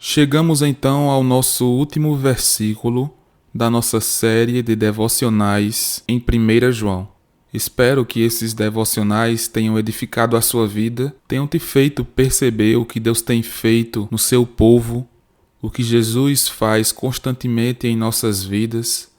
Chegamos então ao nosso último versículo da nossa série de devocionais em 1 João. Espero que esses devocionais tenham edificado a sua vida, tenham te feito perceber o que Deus tem feito no seu povo, o que Jesus faz constantemente em nossas vidas,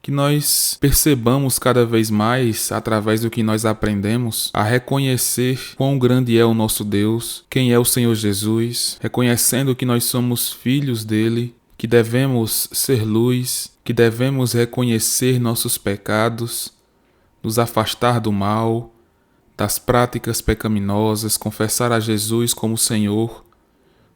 que nós percebamos cada vez mais, através do que nós aprendemos, a reconhecer quão grande é o nosso Deus, quem é o Senhor Jesus, reconhecendo que nós somos filhos dele, que devemos ser luz, que devemos reconhecer nossos pecados, nos afastar do mal, das práticas pecaminosas, confessar a Jesus como Senhor,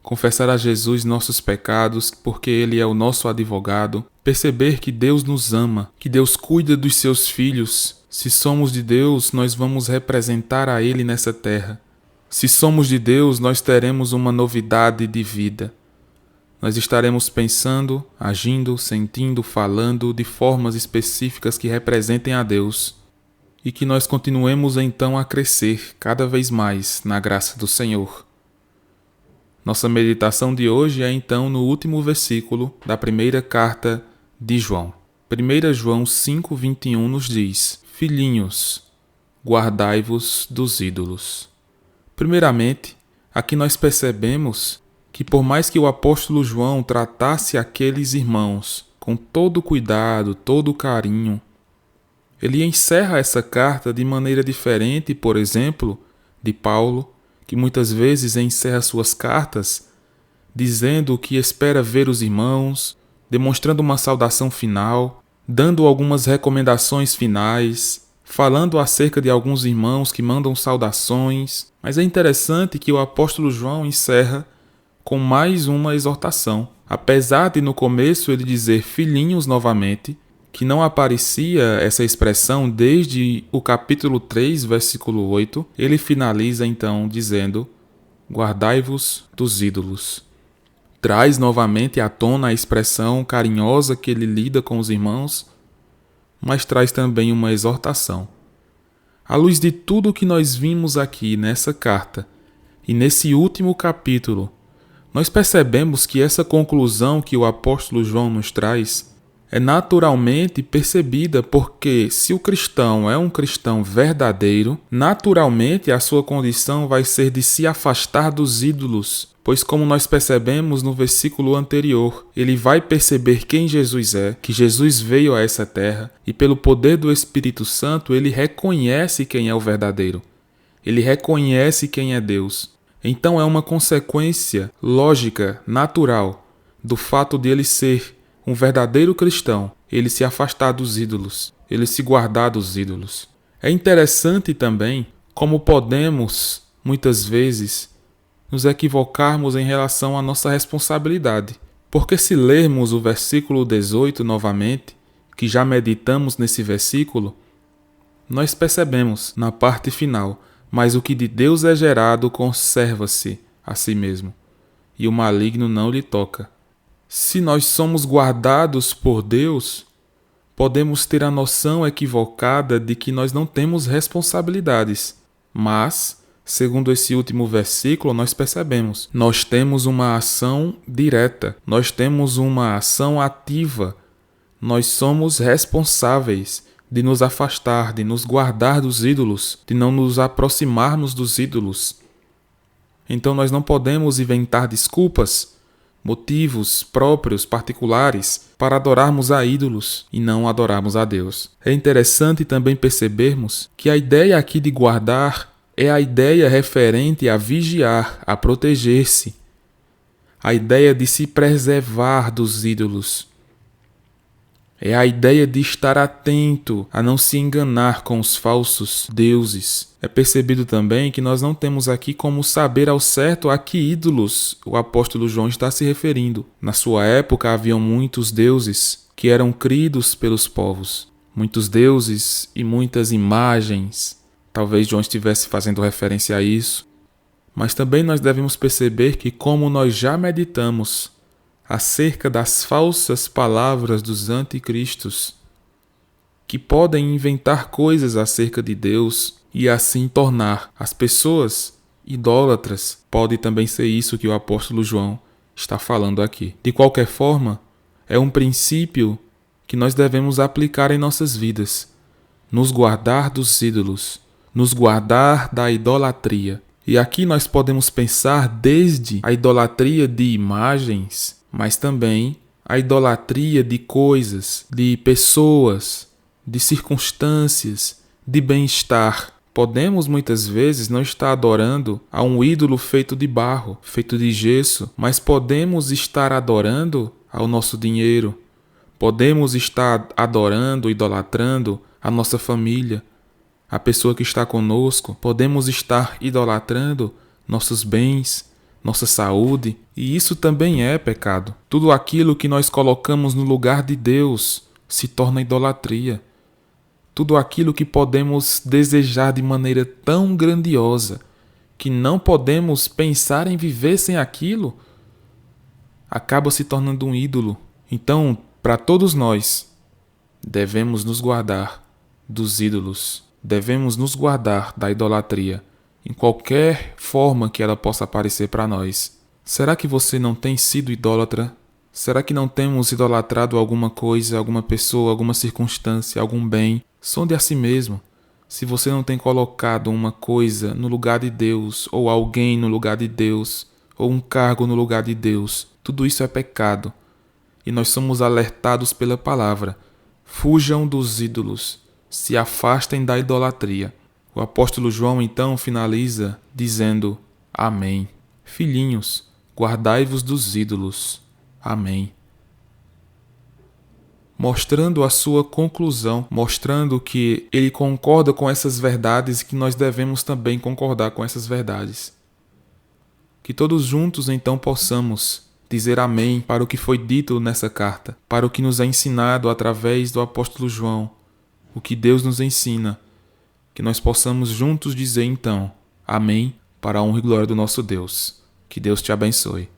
confessar a Jesus nossos pecados, porque Ele é o nosso advogado, perceber que Deus nos ama, que Deus cuida dos seus filhos. Se somos de Deus, nós vamos representar a Ele nessa terra. Se somos de Deus, nós teremos uma novidade de vida. Nós estaremos pensando, agindo, sentindo, falando de formas específicas que representem a Deus e que nós continuemos então a crescer cada vez mais na graça do Senhor. Nossa meditação de hoje é então no último versículo da primeira carta de João. 1 João 5,21 nos diz: Filhinhos, guardai-vos dos ídolos. Primeiramente, aqui nós percebemos que por mais que o apóstolo João tratasse aqueles irmãos com todo cuidado, todo carinho, ele encerra essa carta de maneira diferente, por exemplo, de Paulo, que muitas vezes encerra suas cartas dizendo que espera ver os irmãos, demonstrando uma saudação final, dando algumas recomendações finais, falando acerca de alguns irmãos que mandam saudações. Mas é interessante que o apóstolo João encerra com mais uma exortação. Apesar de no começo ele dizer filhinhos novamente, que não aparecia essa expressão desde o capítulo 3, versículo 8, ele finaliza então dizendo: guardai-vos dos ídolos. Traz novamente à tona a expressão carinhosa que ele lida com os irmãos, mas traz também uma exortação. À luz de tudo o que nós vimos aqui nessa carta e nesse último capítulo, nós percebemos que essa conclusão que o apóstolo João nos traz é naturalmente percebida, porque se o cristão é um cristão verdadeiro, naturalmente a sua condição vai ser de se afastar dos ídolos, pois como nós percebemos no versículo anterior, ele vai perceber quem Jesus é, que Jesus veio a essa terra, e pelo poder do Espírito Santo ele reconhece quem é o verdadeiro, ele reconhece quem é Deus. Então é uma consequência lógica, natural, do fato de ele ser um verdadeiro cristão, ele se afastar dos ídolos, ele se guardar dos ídolos. É interessante também como podemos, muitas vezes, nos equivocarmos em relação à nossa responsabilidade. Porque se lermos o versículo 18 novamente, que já meditamos nesse versículo, nós percebemos na parte final: mas o que de Deus é gerado conserva-se a si mesmo, e o maligno não lhe toca. Se nós somos guardados por Deus, podemos ter a noção equivocada de que nós não temos responsabilidades. Mas, segundo esse último versículo, nós percebemos, nós temos uma ação direta, nós temos uma ação ativa, nós somos responsáveis de nos afastar, de nos guardar dos ídolos, de não nos aproximarmos dos ídolos. Então nós não podemos inventar desculpas, motivos próprios, particulares, para adorarmos a ídolos e não adorarmos a Deus. É interessante também percebermos que a ideia aqui de guardar é a ideia referente a vigiar, a proteger-se, a ideia de se preservar dos ídolos. É a ideia de estar atento a não se enganar com os falsos deuses. É percebido também que nós não temos aqui como saber ao certo a que ídolos o apóstolo João está se referindo. Na sua época haviam muitos deuses que eram cridos pelos povos. Muitos deuses e muitas imagens. Talvez João estivesse fazendo referência a isso. Mas também nós devemos perceber que, como nós já meditamos acerca das falsas palavras dos anticristos, que podem inventar coisas acerca de Deus e assim tornar as pessoas idólatras, pode também ser isso que o apóstolo João está falando aqui. De qualquer forma, é um princípio que nós devemos aplicar em nossas vidas. Nos guardar dos ídolos, nos guardar da idolatria. E aqui nós podemos pensar desde a idolatria de imagens, mas também a idolatria de coisas, de pessoas, de circunstâncias, de bem-estar. Podemos muitas vezes não estar adorando a um ídolo feito de barro, feito de gesso, mas podemos estar adorando ao nosso dinheiro. Podemos estar adorando, idolatrando a nossa família, a pessoa que está conosco. Podemos estar idolatrando nossos bens, nossa saúde, e isso também é pecado. Tudo aquilo que nós colocamos no lugar de Deus se torna idolatria. Tudo aquilo que podemos desejar de maneira tão grandiosa que não podemos pensar em viver sem aquilo, acaba se tornando um ídolo. Então, para todos nós, devemos nos guardar dos ídolos, devemos nos guardar da idolatria, em qualquer forma que ela possa aparecer para nós. Será que você não tem sido idólatra? Será que não temos idolatrado alguma coisa, alguma pessoa, alguma circunstância, algum bem? Sonde a si mesmo. Se você não tem colocado uma coisa no lugar de Deus, ou alguém no lugar de Deus, ou um cargo no lugar de Deus, tudo isso é pecado. E nós somos alertados pela palavra. Fujam dos ídolos, se afastem da idolatria. O apóstolo João então finaliza dizendo: Amém. Filhinhos, guardai-vos dos ídolos. Amém. Mostrando a sua conclusão, mostrando que ele concorda com essas verdades e que nós devemos também concordar com essas verdades. Que todos juntos então possamos dizer amém para o que foi dito nessa carta, para o que nos é ensinado através do apóstolo João, o que Deus nos ensina, que nós possamos juntos dizer então amém para a honra e glória do nosso Deus. Que Deus te abençoe.